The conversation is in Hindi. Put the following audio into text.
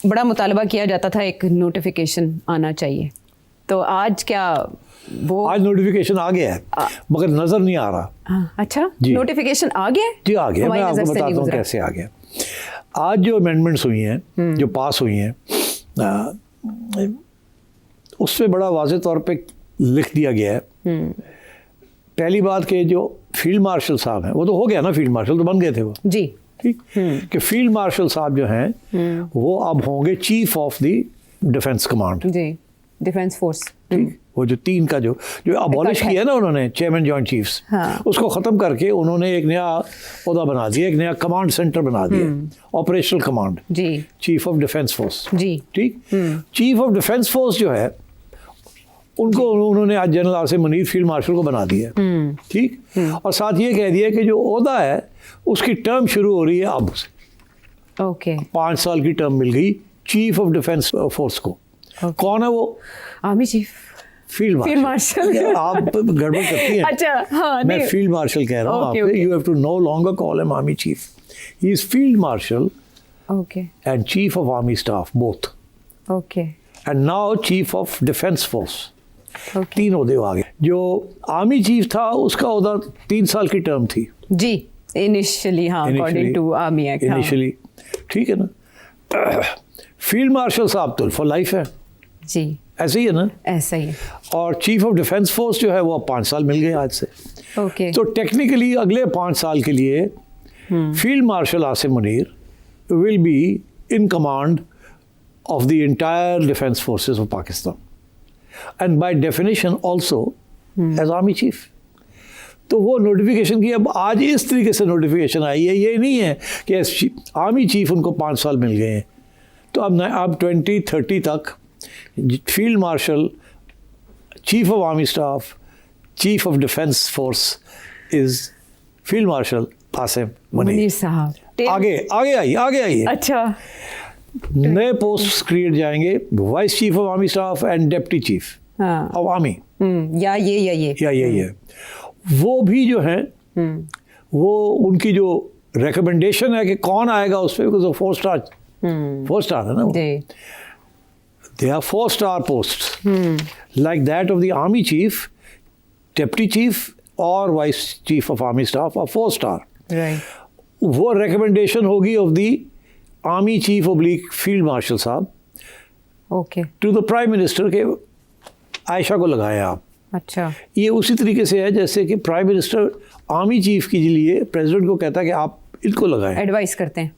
बड़ा मुतालबा किया जाता था एक नोटिफिकेशन आना चाहिए, तो आज क्या वो आज नोटिफिकेशन आ गया है मगर नजर नहीं आ रहा। अच्छा, नोटिफिकेशन आ गया है? जी आ गया, मैं आपको बताता हूँ कैसे आ गया। आज जो अमेंडमेंट्स हुई हैं, जो पास हुई हैं, उसमें बड़ा वाज़ेह तौर पे लिख दिया गया है। पहली बात कि जो फील्ड मार्शल साहब हैं, वो तो हो गया ना, फील्ड मार्शल तो बन गए थे वो, जी, ठीक, कि फील्ड मार्शल साहब जो हैं वो अब होंगे chief of the defence command, जी, डिफेंस फोर्स। ठीक, वो जो तीन का जो अबॉलिश किया ना उन्होंने, चेयरमैन जॉइंट चीफ्स, हाँ। उसको ख़त्म करके उन्होंने एक नया ओहदा बना दिया, एक नया कमांड सेंटर बना दिया, ऑपरेशनल कमांड, जी, चीफ ऑफ डिफेंस फोर्स, जी, ठीक। चीफ ऑफ डिफेंस फोर्स जो है उनको उन्होंने आज general Asim Munir field marshal को बना दिया, ठीक, और साथ ये कह दिया कि जो ओहदा है उसकी टर्म शुरू हो रही है अब से। ओके, 5 साल की टर्म मिल गई चीफ ऑफ डिफेंस फोर्स को। कौन है वो? Army chief, field marshal. आप गड़बड़ करती हैं। अच्छा, हाँ, मैं फील्ड मार्शल कह रहा हूँ आपसे। You have to no longer call him army chief, he is field marshal and chief of army staff both, okay, and now chief of defence force. तीन ओहदे आ गए। जो आर्मी चीफ था उसका ओहदा 3 साल की टर्म थी, जी, इनिशियली, हाँ, according to army act, initially, ठीक है ना। फील्ड मार्शल साहब तो फॉर लाइफ है, जी, ऐसे ही है ना, ऐसा ही है। और चीफ ऑफ डिफेंस फोर्स जो है वो 5 साल मिल गए आज से। ओके, तो टेक्निकली अगले 5 साल के लिए field marshal Asim Munir will be in command of the entire defence forces of Pakistan and by definition also as army chief. तो वो नोटिफिकेशन की अब आज इस तरीके से नोटिफिकेशन आई है, ये नहीं है कि आर्मी चीफ उनको 5 साल मिल गए हैं। तो अब 2030 तक field marshal, chief of army staff, chief of defence force is field marshal Asim Munir साहब। आगे आइए। अच्छा, नए पोस्ट क्रिएट जाएंगे, vice chief of army staff and deputy chief of army, या ये वो भी जो है वो उनकी जो रिकमेंडेशन है कि कौन आएगा उस पर, बिकॉज 4 स्टार है ना वो, they are 4-star posts like that of the army chief, deputy chief or vice chief of army staff are 4-star, right? वो recommendation होगी of the army chief oblique field marshal साहब, okay, to the prime minister के आयशा को लगाए आप। अच्छा, ये उसी तरीके से है जैसे कि प्राइम मिनिस्टर आर्मी चीफ के लिए प्रेसिडेंट को कहता है कि आप इनको लगाएं, एडवाइस करते हैं।